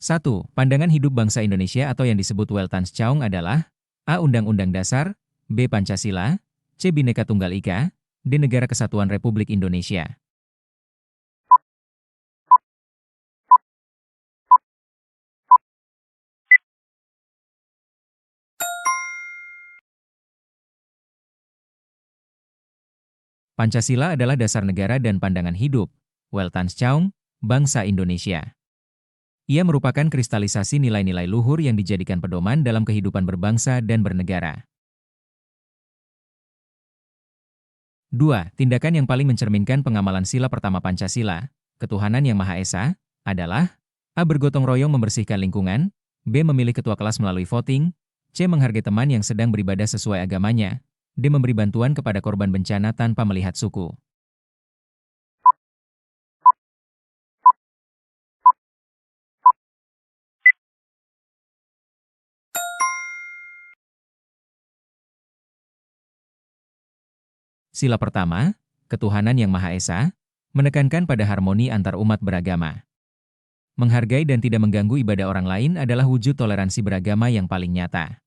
1. Pandangan hidup bangsa Indonesia atau yang disebut Weltanschauung adalah A. Undang-Undang Dasar, B. Pancasila, C. Bhinneka Tunggal Ika, D. Negara Kesatuan Republik Indonesia. Pancasila adalah dasar negara dan pandangan hidup Weltanschauung, bangsa Indonesia. Ia merupakan kristalisasi nilai-nilai luhur yang dijadikan pedoman dalam kehidupan berbangsa dan bernegara. 2. Tindakan yang paling mencerminkan pengamalan sila pertama Pancasila, ketuhanan yang Maha Esa, adalah A. Bergotong royong membersihkan lingkungan, B. Memilih ketua kelas melalui voting, C. Menghargai teman yang sedang beribadah sesuai agamanya, D. Memberi bantuan kepada korban bencana tanpa melihat suku. Sila pertama, ketuhanan yang Maha Esa, menekankan pada harmoni antar umat beragama. Menghargai dan tidak mengganggu ibadah orang lain adalah wujud toleransi beragama yang paling nyata.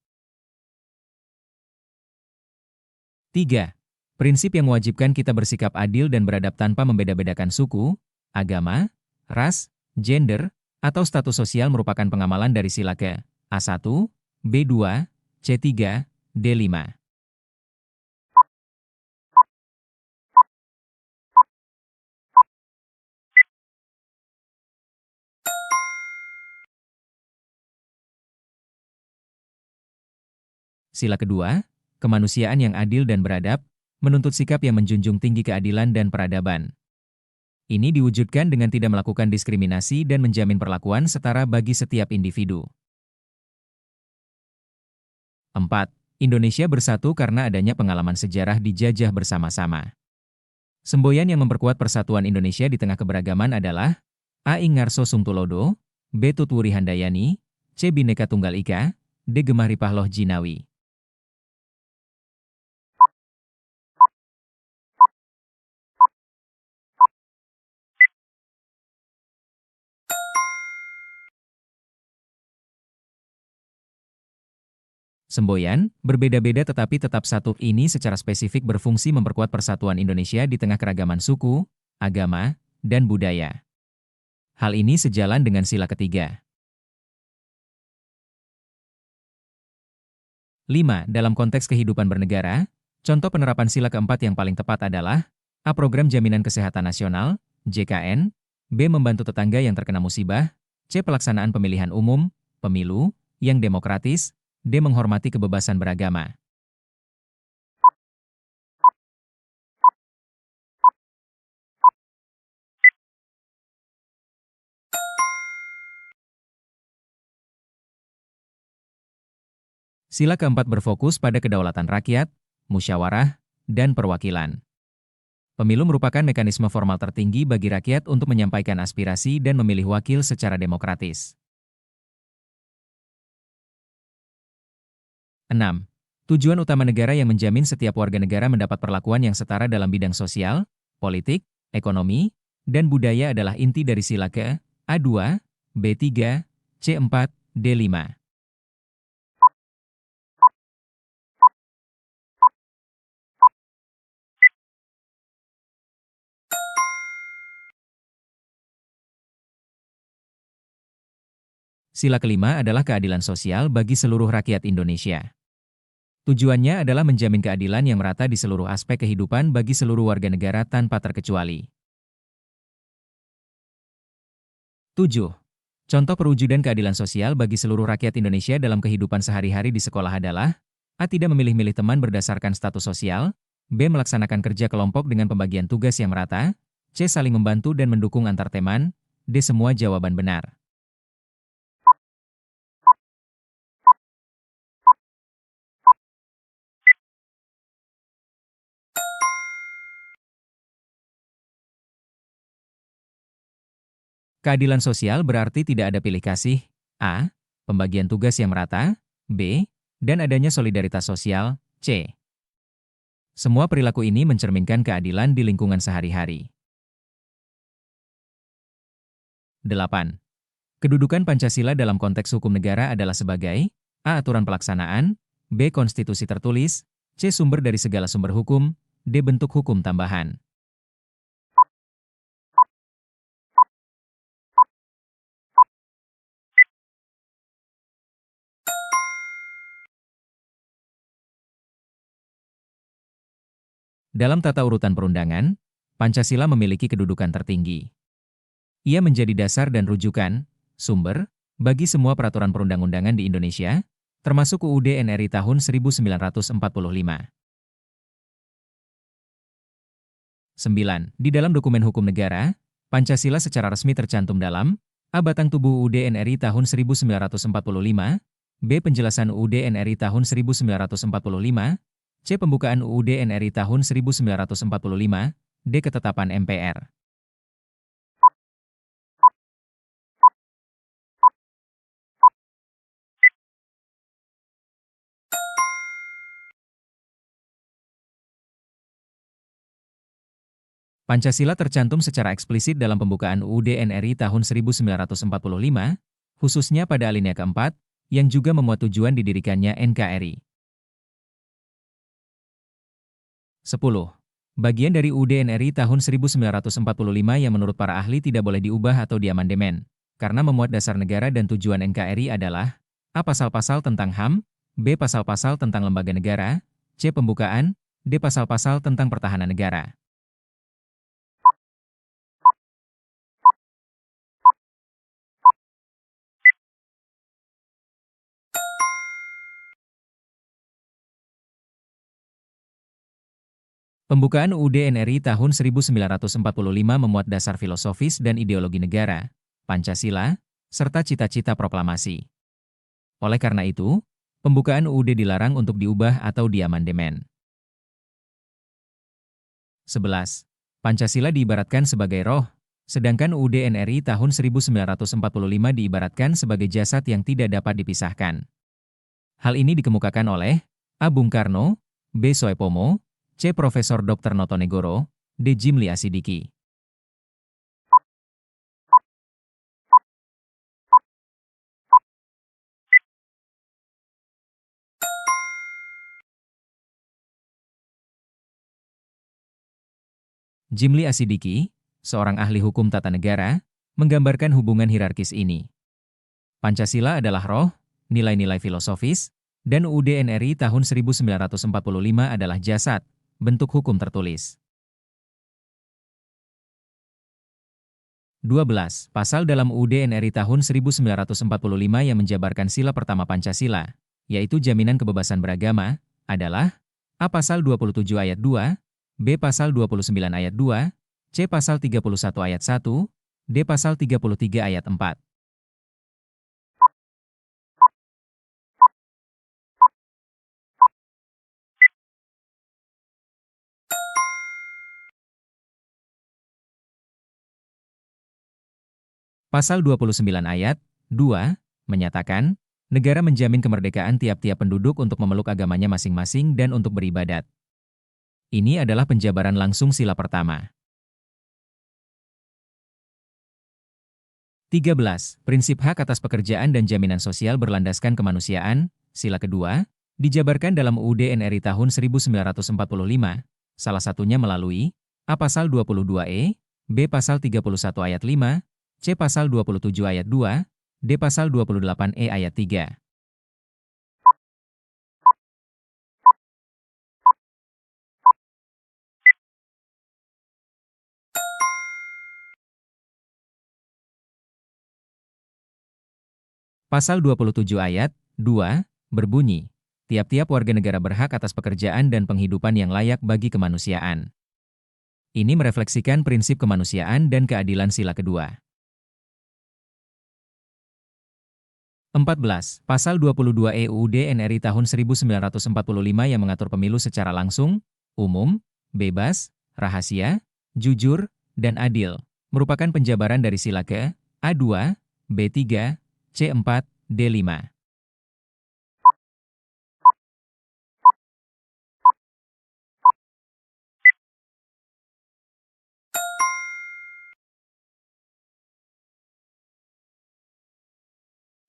3. Prinsip yang mewajibkan kita bersikap adil dan beradab tanpa membeda-bedakan suku, agama, ras, gender, atau status sosial merupakan pengamalan dari sila ke A1, B2, C3, D5. Sila kedua, kemanusiaan yang adil dan beradab, menuntut sikap yang menjunjung tinggi keadilan dan peradaban. Ini diwujudkan dengan tidak melakukan diskriminasi dan menjamin perlakuan setara bagi setiap individu. 4. Indonesia bersatu karena adanya pengalaman sejarah dijajah bersama-sama. Semboyan yang memperkuat persatuan Indonesia di tengah keberagaman adalah A. Ing Ngarso Sungtulodo, B. Tutwuri Handayani, C. Bhinneka Tunggal Ika, D. Gemah Ripahloh Jinawi. Semboyan, berbeda-beda tetapi tetap satu ini secara spesifik berfungsi memperkuat persatuan Indonesia di tengah keragaman suku, agama, dan budaya. Hal ini sejalan dengan sila ketiga. 5. Dalam konteks kehidupan bernegara, contoh penerapan sila keempat yang paling tepat adalah A. Program Jaminan Kesehatan Nasional, JKN, B. Membantu tetangga yang terkena musibah, C. Pelaksanaan pemilihan umum, pemilu, yang demokratis, D. Menghormati kebebasan beragama. Sila keempat berfokus pada kedaulatan rakyat, musyawarah, dan perwakilan. Pemilu merupakan mekanisme formal tertinggi bagi rakyat untuk menyampaikan aspirasi dan memilih wakil secara demokratis. 6. Tujuan utama negara yang menjamin setiap warga negara mendapat perlakuan yang setara dalam bidang sosial, politik, ekonomi, dan budaya adalah inti dari sila ke A2, B3, C4, D5. Sila kelima adalah keadilan sosial bagi seluruh rakyat Indonesia. Tujuannya adalah menjamin keadilan yang merata di seluruh aspek kehidupan bagi seluruh warga negara tanpa terkecuali. 7. Contoh perwujudan keadilan sosial bagi seluruh rakyat Indonesia dalam kehidupan sehari-hari di sekolah adalah A. Tidak memilih-milih teman berdasarkan status sosial, B. Melaksanakan kerja kelompok dengan pembagian tugas yang merata, C. Saling membantu dan mendukung antar teman, D. Semua jawaban benar. Keadilan sosial berarti tidak ada pilih kasih, A. Pembagian tugas yang merata, B. Dan adanya solidaritas sosial, C. Semua perilaku ini mencerminkan keadilan di lingkungan sehari-hari. 8. Kedudukan Pancasila dalam konteks hukum negara adalah sebagai A. Aturan pelaksanaan, B. Konstitusi tertulis, C. Sumber dari segala sumber hukum, D. Bentuk hukum tambahan. Dalam tata urutan perundangan, Pancasila memiliki kedudukan tertinggi. Ia menjadi dasar dan rujukan, sumber, bagi semua peraturan perundang-undangan di Indonesia, termasuk UUD NRI tahun 1945. 9. Di dalam dokumen hukum negara, Pancasila secara resmi tercantum dalam A. Batang tubuh UUD NRI tahun 1945, B. Penjelasan UUD NRI tahun 1945, C. Pembukaan UUD NRI tahun 1945, D. Ketetapan MPR. Pancasila tercantum secara eksplisit dalam pembukaan UUD NRI tahun 1945, khususnya pada alinea keempat, yang juga memuat tujuan didirikannya NKRI. 10. Bagian dari UUD NRI tahun 1945 yang menurut para ahli tidak boleh diubah atau diamandemen, karena memuat dasar negara dan tujuan NKRI adalah A. Pasal-pasal tentang HAM, B. Pasal-pasal tentang lembaga negara, C. Pembukaan, D. Pasal-pasal tentang pertahanan negara. Pembukaan UUD NRI tahun 1945 memuat dasar filosofis dan ideologi negara, Pancasila, serta cita-cita proklamasi. Oleh karena itu, pembukaan UUD dilarang untuk diubah atau diamandemen. 11. Pancasila diibaratkan sebagai roh, sedangkan UUD NRI tahun 1945 diibaratkan sebagai jasad yang tidak dapat dipisahkan. Hal ini dikemukakan oleh A. Bung Karno, B. Soepomo, C. Profesor Dr. Notonegoro, D. Jimli Asidiki. Jimli Asidiki, seorang ahli hukum tata negara, menggambarkan hubungan hierarkis ini. Pancasila adalah roh, nilai-nilai filosofis, dan UUD NRI tahun 1945 adalah jasad, bentuk hukum tertulis. 12. Pasal dalam UUD NRI tahun 1945 yang menjabarkan sila pertama Pancasila, yaitu jaminan kebebasan beragama, adalah A. Pasal 27 ayat 2, B. Pasal 29 ayat 2, C. Pasal 31 ayat 1, D. Pasal 33 ayat 4. Pasal 29 ayat 2 menyatakan, negara menjamin kemerdekaan tiap-tiap penduduk untuk memeluk agamanya masing-masing dan untuk beribadat. Ini adalah penjabaran langsung sila pertama. 13. Prinsip hak atas pekerjaan dan jaminan sosial berlandaskan kemanusiaan, sila kedua, dijabarkan dalam UUD NRI tahun 1945, salah satunya melalui A. Pasal 22E, B. Pasal 31 ayat 5, C. Pasal 27 ayat 2, D. Pasal 28E ayat 3. Pasal 27 ayat 2 berbunyi, tiap-tiap warga negara berhak atas pekerjaan dan penghidupan yang layak bagi kemanusiaan. Ini merefleksikan prinsip kemanusiaan dan keadilan sila kedua. 14. Pasal 22 UUD NRI tahun 1945 yang mengatur pemilu secara langsung, umum, bebas, rahasia, jujur, dan adil, merupakan penjabaran dari sila ke A2, B3, C4, D5.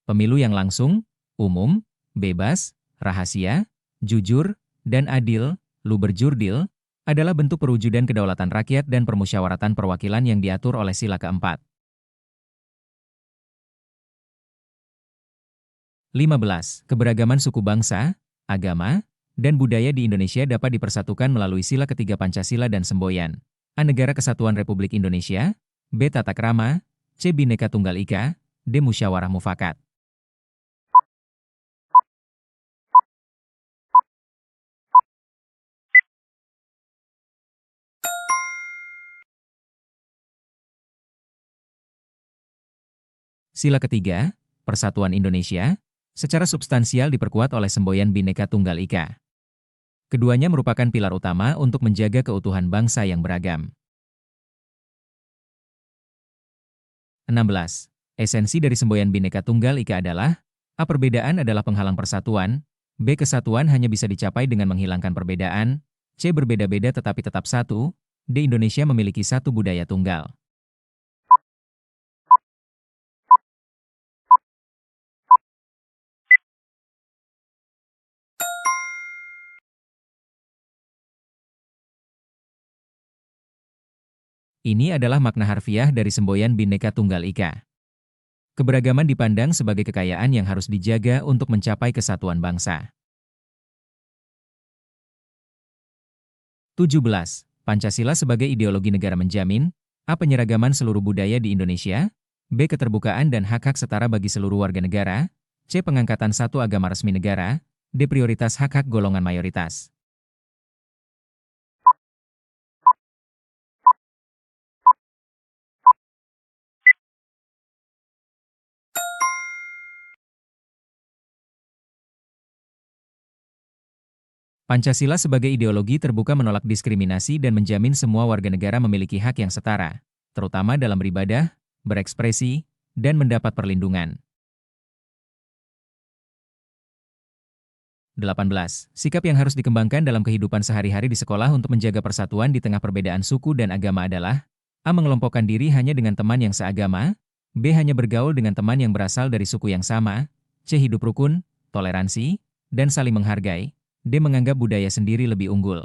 Pemilu yang langsung, umum, bebas, rahasia, jujur, dan adil, luberjurdil, adalah bentuk perwujudan kedaulatan rakyat dan permusyawaratan perwakilan yang diatur oleh sila keempat. 15. Keberagaman suku bangsa, agama, dan budaya di Indonesia dapat dipersatukan melalui sila ketiga Pancasila dan semboyan. A. Negara Kesatuan Republik Indonesia. B. Tata krama. C. Bhinneka Tunggal Ika. D. Musyawarah Mufakat. Sila ketiga, Persatuan Indonesia, secara substansial diperkuat oleh semboyan Bhinneka Tunggal Ika. Keduanya merupakan pilar utama untuk menjaga keutuhan bangsa yang beragam. 16. Esensi dari semboyan Bhinneka Tunggal Ika adalah A. Perbedaan adalah penghalang persatuan. B. Kesatuan hanya bisa dicapai dengan menghilangkan perbedaan. C. Berbeda-beda tetapi tetap satu. D. Indonesia memiliki satu budaya tunggal. Ini adalah makna harfiah dari semboyan Bhinneka Tunggal Ika. Keberagaman dipandang sebagai kekayaan yang harus dijaga untuk mencapai kesatuan bangsa. 17. Pancasila sebagai ideologi negara menjamin A. Penyeragaman seluruh budaya di Indonesia. B. Keterbukaan dan hak-hak setara bagi seluruh warga negara. C. Pengangkatan satu agama resmi negara. D. Prioritas hak-hak golongan mayoritas. Pancasila sebagai ideologi terbuka menolak diskriminasi dan menjamin semua warga negara memiliki hak yang setara, terutama dalam beribadah, berekspresi, dan mendapat perlindungan. 18. Sikap yang harus dikembangkan dalam kehidupan sehari-hari di sekolah untuk menjaga persatuan di tengah perbedaan suku dan agama adalah A. Mengelompokkan diri hanya dengan teman yang seagama. B. Hanya bergaul dengan teman yang berasal dari suku yang sama. C. Hidup rukun, toleransi, dan saling menghargai. D. Menganggap budaya sendiri lebih unggul.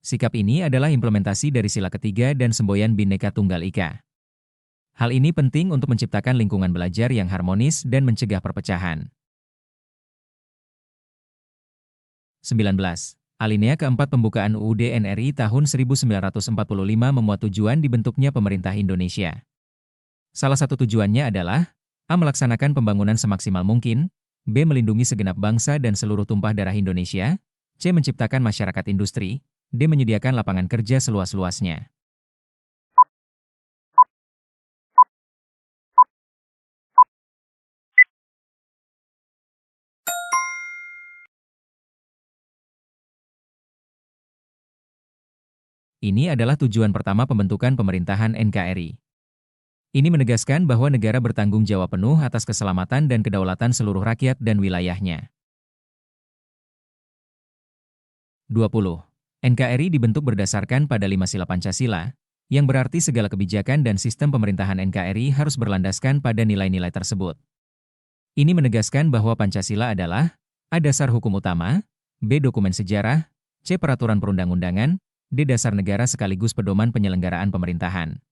Sikap ini adalah implementasi dari sila ketiga dan semboyan Bhinneka Tunggal Ika. Hal ini penting untuk menciptakan lingkungan belajar yang harmonis dan mencegah perpecahan. 19. Alinea keempat pembukaan UUD NRI tahun 1945 memuat tujuan dibentuknya pemerintah Indonesia. Salah satu tujuannya adalah A. Melaksanakan pembangunan semaksimal mungkin. B. Melindungi segenap bangsa dan seluruh tumpah darah Indonesia. C. Menciptakan masyarakat industri. D. Menyediakan lapangan kerja seluas-luasnya. Ini adalah tujuan pertama pembentukan pemerintahan NKRI. Ini menegaskan bahwa negara bertanggung jawab penuh atas keselamatan dan kedaulatan seluruh rakyat dan wilayahnya. 20. NKRI dibentuk berdasarkan pada 5 sila Pancasila, yang berarti segala kebijakan dan sistem pemerintahan NKRI harus berlandaskan pada nilai-nilai tersebut. Ini menegaskan bahwa Pancasila adalah A. Dasar hukum utama, B. Dokumen sejarah, C. Peraturan perundang-undangan, D. Dasar negara sekaligus pedoman penyelenggaraan pemerintahan.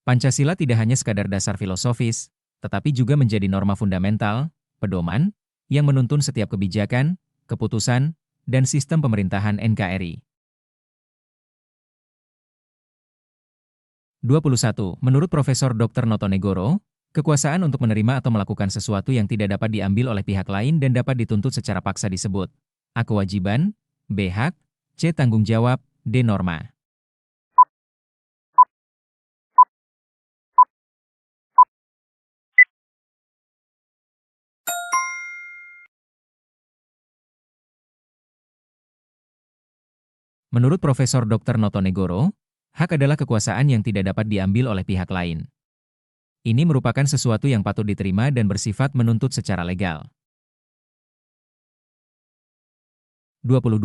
Pancasila tidak hanya sekadar dasar filosofis, tetapi juga menjadi norma fundamental, pedoman, yang menuntun setiap kebijakan, keputusan, dan sistem pemerintahan NKRI. 21. Menurut Profesor Dr. Notonegoro, kekuasaan untuk menerima atau melakukan sesuatu yang tidak dapat diambil oleh pihak lain dan dapat dituntut secara paksa disebut A. Kewajiban, B. Hak, C. Tanggung jawab, D. Norma. Menurut Profesor Dr. Notonegoro, hak adalah kekuasaan yang tidak dapat diambil oleh pihak lain. Ini merupakan sesuatu yang patut diterima dan bersifat menuntut secara legal. 22.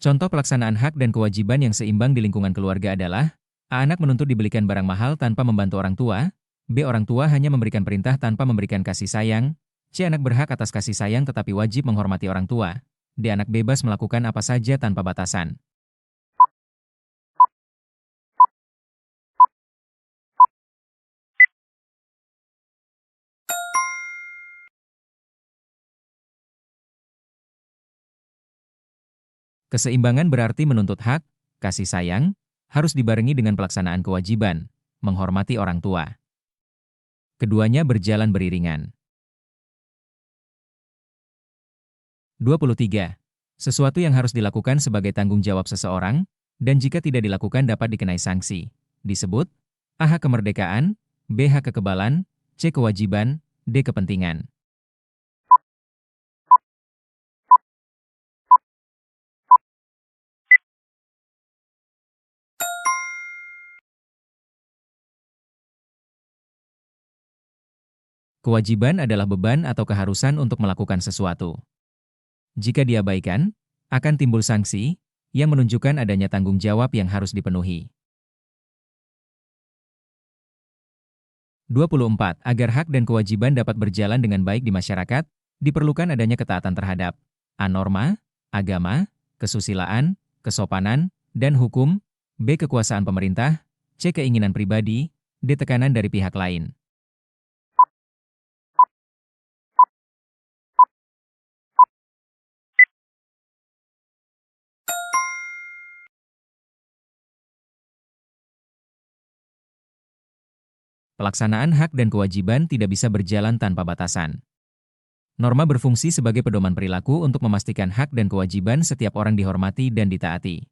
Contoh pelaksanaan hak dan kewajiban yang seimbang di lingkungan keluarga adalah: A. Anak menuntut dibelikan barang mahal tanpa membantu orang tua. B. Orang tua hanya memberikan perintah tanpa memberikan kasih sayang. C. Anak berhak atas kasih sayang tetapi wajib menghormati orang tua. D. Anak bebas melakukan apa saja tanpa batasan. Keseimbangan berarti menuntut hak, kasih sayang, harus dibarengi dengan pelaksanaan kewajiban, menghormati orang tua. Keduanya berjalan beriringan. 23. Sesuatu yang harus dilakukan sebagai tanggung jawab seseorang, dan jika tidak dilakukan dapat dikenai sanksi. Disebut A. Hak kemerdekaan, B. Hak kekebalan, C. Kewajiban, D. Kepentingan. Kewajiban adalah beban atau keharusan untuk melakukan sesuatu. Jika diabaikan, akan timbul sanksi yang menunjukkan adanya tanggung jawab yang harus dipenuhi. 24. Agar hak dan kewajiban dapat berjalan dengan baik di masyarakat, diperlukan adanya ketaatan terhadap A. Norma, agama, kesusilaan, kesopanan, dan hukum. B. Kekuasaan pemerintah, C. Keinginan pribadi, D. Tekanan dari pihak lain. Pelaksanaan hak dan kewajiban tidak bisa berjalan tanpa batasan. Norma berfungsi sebagai pedoman perilaku untuk memastikan hak dan kewajiban setiap orang dihormati dan ditaati.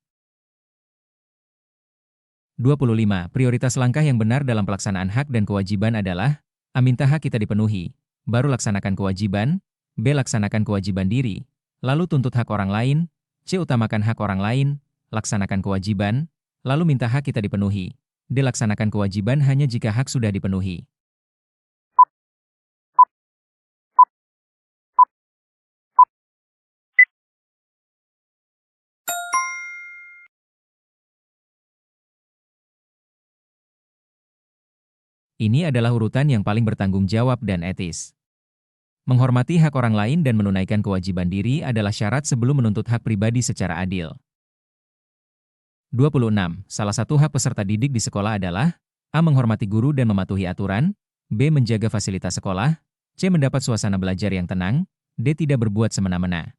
25. Prioritas langkah yang benar dalam pelaksanaan hak dan kewajiban adalah: A. Minta hak kita dipenuhi, baru laksanakan kewajiban. B. Laksanakan kewajiban diri, lalu tuntut hak orang lain. C. Utamakan hak orang lain, laksanakan kewajiban, lalu minta hak kita dipenuhi. D. Laksanakan kewajiban hanya jika hak sudah dipenuhi. Ini adalah urutan yang paling bertanggung jawab dan etis. Menghormati hak orang lain dan menunaikan kewajiban diri adalah syarat sebelum menuntut hak pribadi secara adil. 26. Salah satu hak peserta didik di sekolah adalah: A. Menghormati guru dan mematuhi aturan. B. Menjaga fasilitas sekolah. C. Mendapat suasana belajar yang tenang. D. Tidak berbuat semena-mena.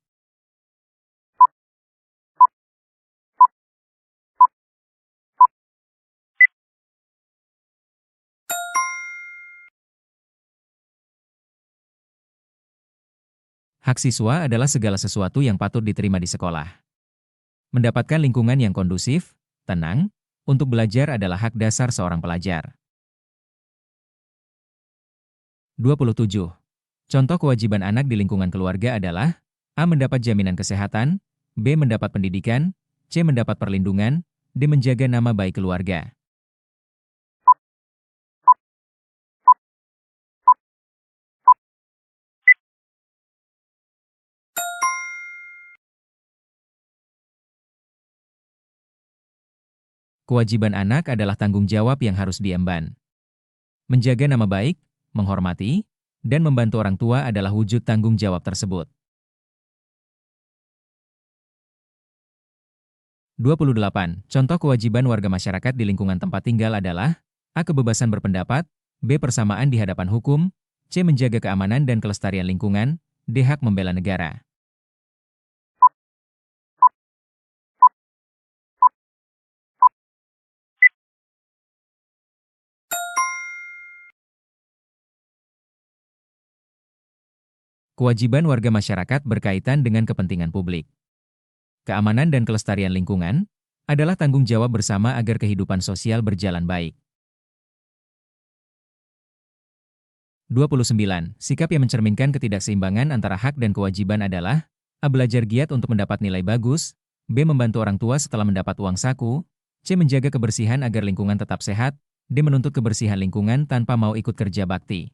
Hak siswa adalah segala sesuatu yang patut diterima di sekolah. Mendapatkan lingkungan yang kondusif, tenang, untuk belajar adalah hak dasar seorang pelajar. 27. Contoh kewajiban anak di lingkungan keluarga adalah: A. Mendapat jaminan kesehatan, B. Mendapat pendidikan, C. Mendapat perlindungan, D. Menjaga nama baik keluarga. Kewajiban anak adalah tanggung jawab yang harus diemban. Menjaga nama baik, menghormati, dan membantu orang tua adalah wujud tanggung jawab tersebut. 28. Contoh kewajiban warga masyarakat di lingkungan tempat tinggal adalah: A. Kebebasan berpendapat, B. Persamaan di hadapan hukum, C. Menjaga keamanan dan kelestarian lingkungan, D. Hak membela negara. Kewajiban warga masyarakat berkaitan dengan kepentingan publik. Keamanan dan kelestarian lingkungan adalah tanggung jawab bersama agar kehidupan sosial berjalan baik. 29. Sikap yang mencerminkan ketidakseimbangan antara hak dan kewajiban adalah: A. Belajar giat untuk mendapat nilai bagus, B. Membantu orang tua setelah mendapat uang saku. C. Menjaga kebersihan agar lingkungan tetap sehat. D. Menuntut kebersihan lingkungan tanpa mau ikut kerja bakti.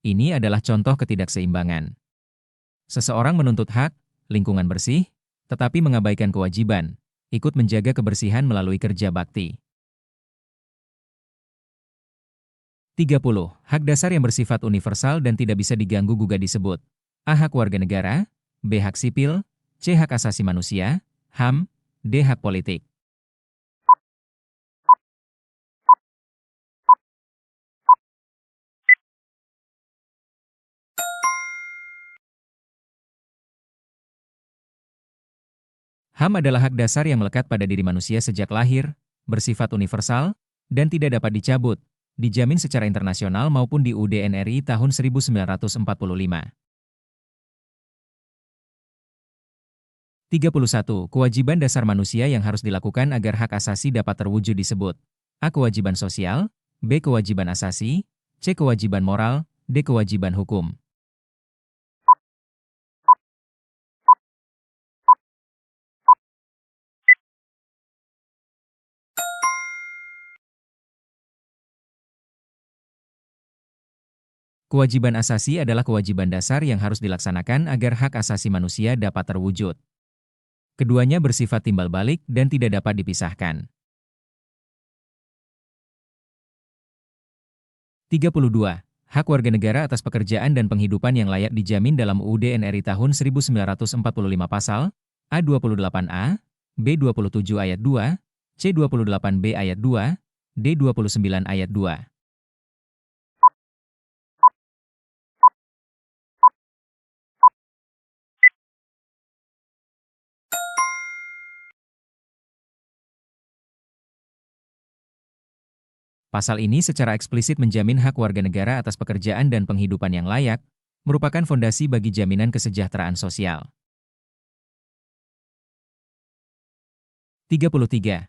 Ini adalah contoh ketidakseimbangan. Seseorang menuntut hak, lingkungan bersih, tetapi mengabaikan kewajiban, ikut menjaga kebersihan melalui kerja bakti. 30. Hak dasar yang bersifat universal dan tidak bisa diganggu-gugat disebut A. Hak warga negara, B. Hak sipil, C. Hak asasi manusia, HAM, D. Hak politik. HAM adalah hak dasar yang melekat pada diri manusia sejak lahir, bersifat universal, dan tidak dapat dicabut, dijamin secara internasional maupun di UUD NRI tahun 1945. 31. Kewajiban dasar manusia yang harus dilakukan agar hak asasi dapat terwujud disebut A. Kewajiban sosial, B. Kewajiban asasi, C. Kewajiban moral, D. Kewajiban hukum. Kewajiban asasi adalah kewajiban dasar yang harus dilaksanakan agar hak asasi manusia dapat terwujud. Keduanya bersifat timbal balik dan tidak dapat dipisahkan. 32. Hak warga negara atas pekerjaan dan penghidupan yang layak dijamin dalam UUD NRI tahun 1945 pasal A28A, B27 ayat 2, C28B ayat 2, D29 ayat 2. Pasal ini secara eksplisit menjamin hak warga negara atas pekerjaan dan penghidupan yang layak, merupakan fondasi bagi jaminan kesejahteraan sosial. 33.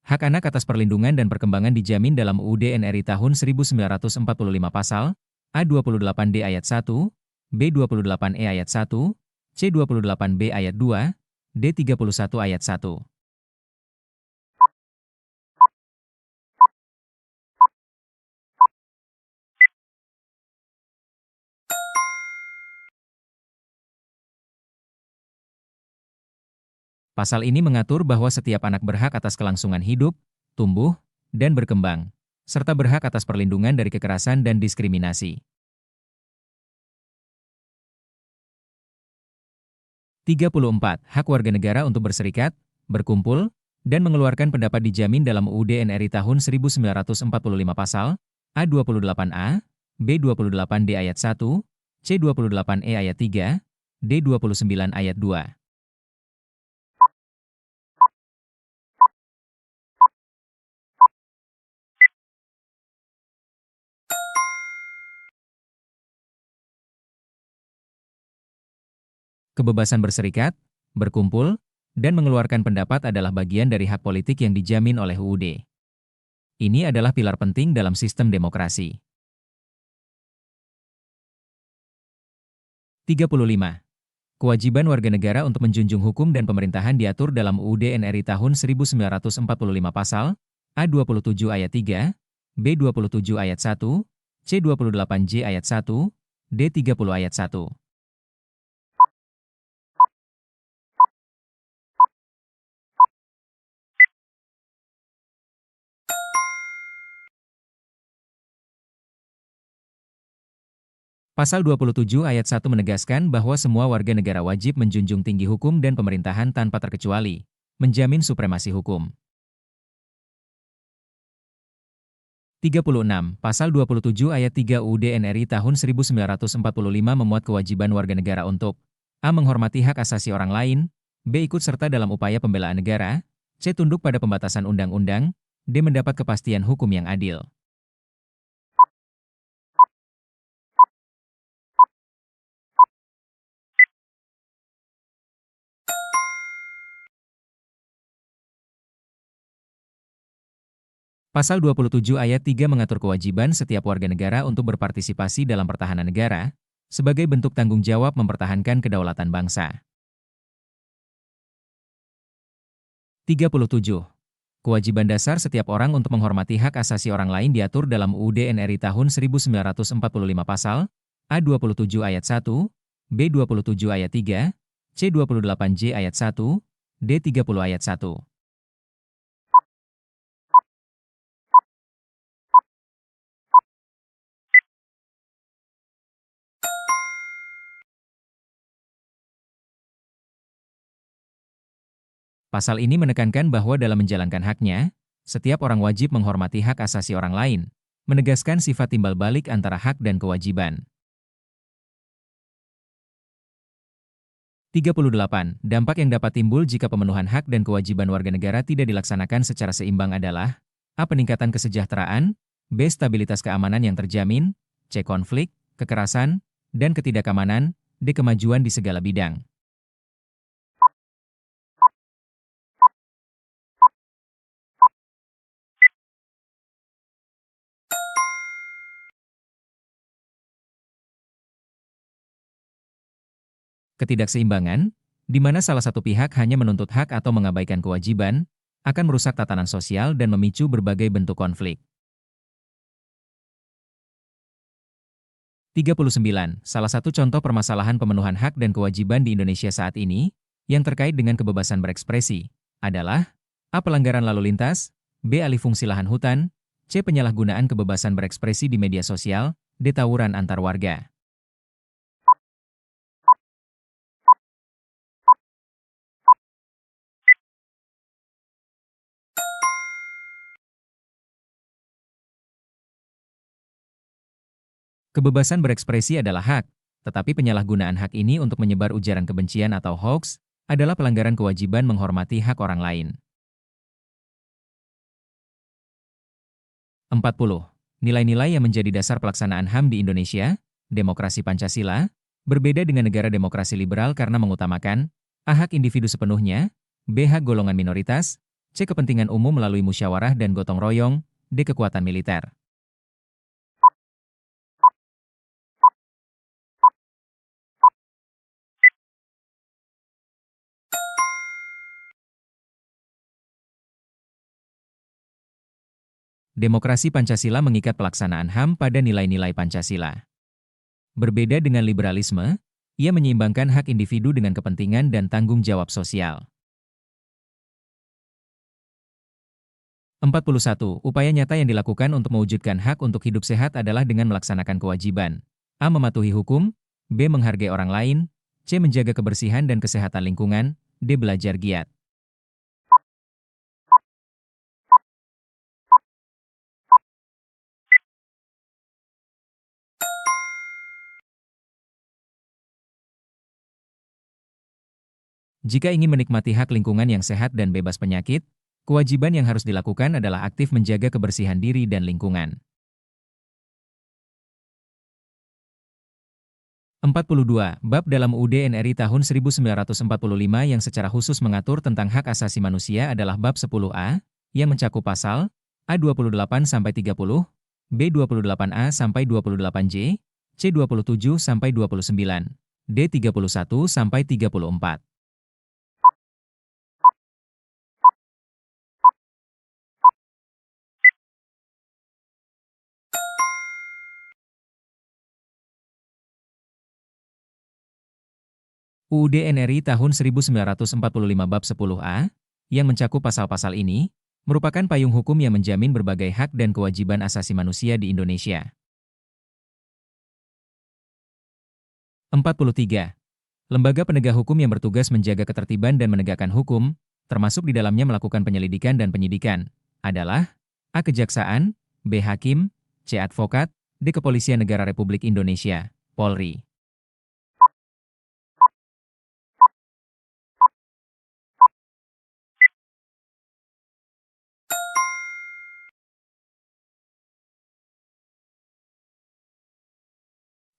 Hak anak atas perlindungan dan perkembangan dijamin dalam UUD NRI tahun 1945 pasal A28D ayat 1, B28E ayat 1, C28B ayat 2, D31 ayat 1. Pasal ini mengatur bahwa setiap anak berhak atas kelangsungan hidup, tumbuh, dan berkembang, serta berhak atas perlindungan dari kekerasan dan diskriminasi. 34. Hak warga negara untuk berserikat, berkumpul, dan mengeluarkan pendapat dijamin dalam UUD NRI tahun 1945 pasal A28A, B28D ayat 1, C28E ayat 3, D29 ayat 2. Kebebasan berserikat, berkumpul, dan mengeluarkan pendapat adalah bagian dari hak politik yang dijamin oleh UUD. Ini adalah pilar penting dalam sistem demokrasi. 35. Kewajiban warga negara untuk menjunjung hukum dan pemerintahan diatur dalam UUD NRI tahun 1945 pasal A27 ayat 3, B27 ayat 1, C28J ayat 1, D30 ayat 1. Pasal 27 ayat 1 menegaskan bahwa semua warga negara wajib menjunjung tinggi hukum dan pemerintahan tanpa terkecuali, menjamin supremasi hukum. 36. Pasal 27 ayat 3 UUD NRI tahun 1945 memuat kewajiban warga negara untuk A. Menghormati hak asasi orang lain, B. Ikut serta dalam upaya pembelaan negara, C. Tunduk pada pembatasan undang-undang, D. Mendapat kepastian hukum yang adil. Pasal 27 ayat 3 mengatur kewajiban setiap warga negara untuk berpartisipasi dalam pertahanan negara, sebagai bentuk tanggung jawab mempertahankan kedaulatan bangsa. 37. Kewajiban dasar setiap orang untuk menghormati hak asasi orang lain diatur dalam UUD NRI tahun 1945 pasal A27 ayat 1, B27 ayat 3, C28J ayat 1, D30 ayat 1. Pasal ini menekankan bahwa dalam menjalankan haknya, setiap orang wajib menghormati hak asasi orang lain, menegaskan sifat timbal balik antara hak dan kewajiban. 38. Dampak yang dapat timbul jika pemenuhan hak dan kewajiban warga negara tidak dilaksanakan secara seimbang adalah A. Peningkatan kesejahteraan, B. Stabilitas keamanan yang terjamin, C. Konflik, kekerasan, dan ketidakamanan, D. Kemajuan di segala bidang. Ketidakseimbangan, di mana salah satu pihak hanya menuntut hak atau mengabaikan kewajiban, akan merusak tatanan sosial dan memicu berbagai bentuk konflik. 39. Salah satu contoh permasalahan pemenuhan hak dan kewajiban di Indonesia saat ini, yang terkait dengan kebebasan berekspresi, adalah A. Pelanggaran lalu lintas, B. Alih fungsi lahan hutan, C. Penyalahgunaan kebebasan berekspresi di media sosial, D. Tawuran antar warga. Kebebasan berekspresi adalah hak, tetapi penyalahgunaan hak ini untuk menyebar ujaran kebencian atau hoax adalah pelanggaran kewajiban menghormati hak orang lain. 40. Nilai-nilai yang menjadi dasar pelaksanaan HAM di Indonesia, demokrasi Pancasila, berbeda dengan negara demokrasi liberal karena mengutamakan A. Hak individu sepenuhnya, B. Hak golongan minoritas, C. Kepentingan umum melalui musyawarah dan gotong royong, D. Kekuatan militer. Demokrasi Pancasila mengikat pelaksanaan HAM pada nilai-nilai Pancasila. Berbeda dengan liberalisme, ia menyeimbangkan hak individu dengan kepentingan dan tanggung jawab sosial. 41. Upaya nyata yang dilakukan untuk mewujudkan hak untuk hidup sehat adalah dengan melaksanakan kewajiban A. Mematuhi hukum, B. Menghargai orang lain, C. Menjaga kebersihan dan kesehatan lingkungan, D. Belajar giat. Jika ingin menikmati hak lingkungan yang sehat dan bebas penyakit, kewajiban yang harus dilakukan adalah aktif menjaga kebersihan diri dan lingkungan. 42. Bab dalam UUD NRI tahun 1945 yang secara khusus mengatur tentang hak asasi manusia adalah Bab 10A, yang mencakup pasal A28-30, B28A-28J, C27-29, D31-34. UUD NRI tahun 1945 Bab 10A, yang mencakup pasal-pasal ini, merupakan payung hukum yang menjamin berbagai hak dan kewajiban asasi manusia di Indonesia. 43. Lembaga penegak hukum yang bertugas menjaga ketertiban dan menegakkan hukum, termasuk di dalamnya melakukan penyelidikan dan penyidikan, adalah A. Kejaksaan, B. Hakim, C. Advokat, D. Kepolisian Negara Republik Indonesia, Polri.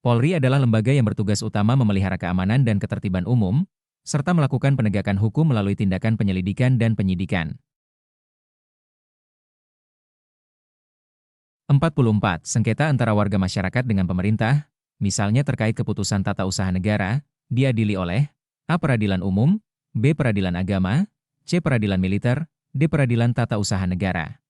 Polri adalah lembaga yang bertugas utama memelihara keamanan dan ketertiban umum, serta melakukan penegakan hukum melalui tindakan penyelidikan dan penyidikan. 44. Sengketa antara warga masyarakat dengan pemerintah, misalnya terkait keputusan tata usaha negara, diadili oleh A. Peradilan umum, B. Peradilan agama, C. Peradilan militer, D. Peradilan tata usaha negara.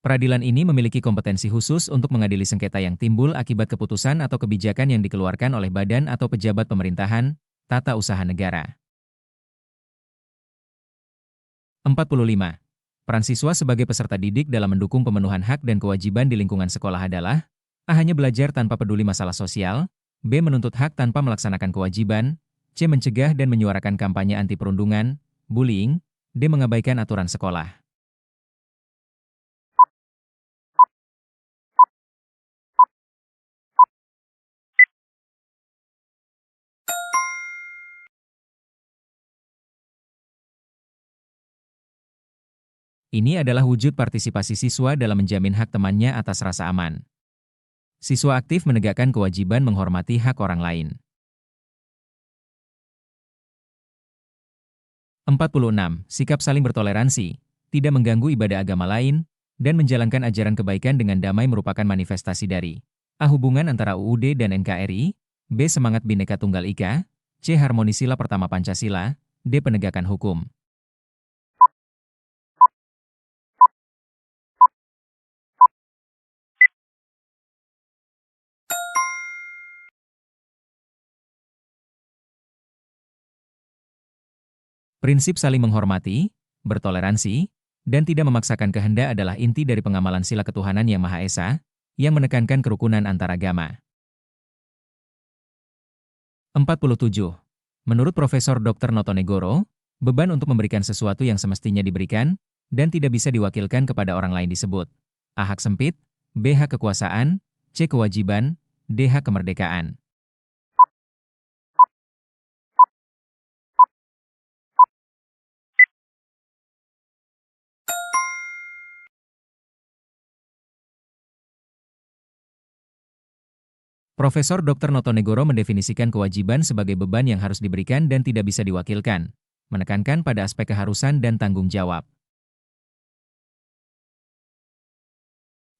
Peradilan ini memiliki kompetensi khusus untuk mengadili sengketa yang timbul akibat keputusan atau kebijakan yang dikeluarkan oleh badan atau pejabat pemerintahan, tata usaha negara. 45. Peran siswa sebagai peserta didik dalam mendukung pemenuhan hak dan kewajiban di lingkungan sekolah adalah A. Hanya belajar tanpa peduli masalah sosial, B. Menuntut hak tanpa melaksanakan kewajiban, C. Mencegah dan menyuarakan kampanye anti perundungan, bullying, D. Mengabaikan aturan sekolah. Ini adalah wujud partisipasi siswa dalam menjamin hak temannya atas rasa aman. Siswa aktif menegakkan kewajiban menghormati hak orang lain. 46. Sikap saling bertoleransi, tidak mengganggu ibadah agama lain, dan menjalankan ajaran kebaikan dengan damai merupakan manifestasi dari A. Hubungan antara UUD dan NKRI, B. Semangat Bhinneka Tunggal Ika, C. Harmoni Sila Pertama Pancasila, D. Penegakan hukum. Prinsip saling menghormati, bertoleransi, dan tidak memaksakan kehendak adalah inti dari pengamalan sila ketuhanan Yang Maha Esa, yang menekankan kerukunan antaragama. 47. Menurut Profesor Dr. Notonegoro, beban untuk memberikan sesuatu yang semestinya diberikan, dan tidak bisa diwakilkan kepada orang lain disebut A. Hak sempit, B. Hak kekuasaan, C. Kewajiban, D. Hak kemerdekaan. Profesor Dr. Notonegoro mendefinisikan kewajiban sebagai beban yang harus diberikan dan tidak bisa diwakilkan, menekankan pada aspek keharusan dan tanggung jawab.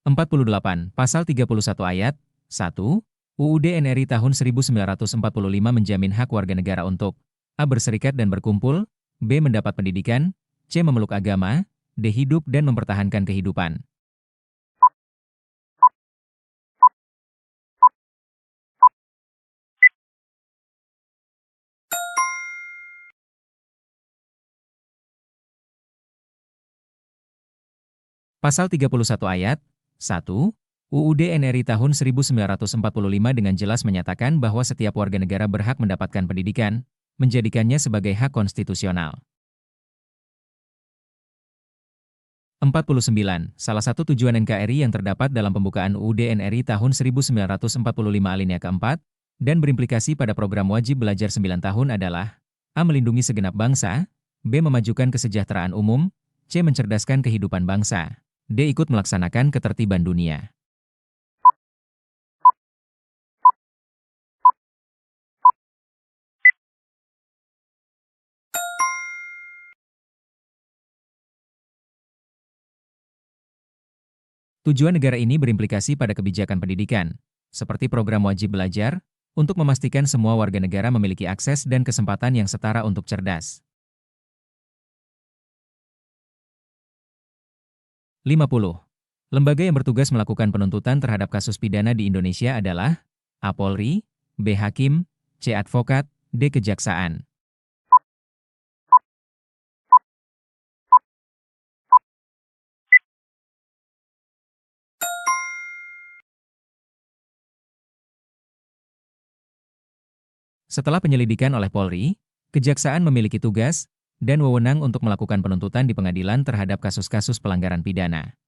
48. Pasal 31 ayat 1, UUD NRI tahun 1945 menjamin hak warga negara untuk A. Berserikat dan berkumpul, B. Mendapat pendidikan, C. Memeluk agama, D. Hidup dan mempertahankan kehidupan. Pasal 31 ayat 1, UUD NRI tahun 1945 dengan jelas menyatakan bahwa setiap warga negara berhak mendapatkan pendidikan, menjadikannya sebagai hak konstitusional. 49. Salah satu tujuan NKRI yang terdapat dalam pembukaan UUD NRI tahun 1945 alinea keempat, dan berimplikasi pada program wajib belajar 9 tahun adalah A. Melindungi segenap bangsa, B. Memajukan kesejahteraan umum, C. Mencerdaskan kehidupan bangsa, D. Ikut melaksanakan ketertiban dunia. Tujuan negara ini berimplikasi pada kebijakan pendidikan, seperti program wajib belajar, untuk memastikan semua warga negara memiliki akses dan kesempatan yang setara untuk cerdas. 50. Lembaga yang bertugas melakukan penuntutan terhadap kasus pidana di Indonesia adalah A. Polri, B. Hakim, C. Advokat, D. Kejaksaan. Setelah penyelidikan oleh Polri, Kejaksaan memiliki tugas dan wewenang untuk melakukan penuntutan di pengadilan terhadap kasus-kasus pelanggaran pidana.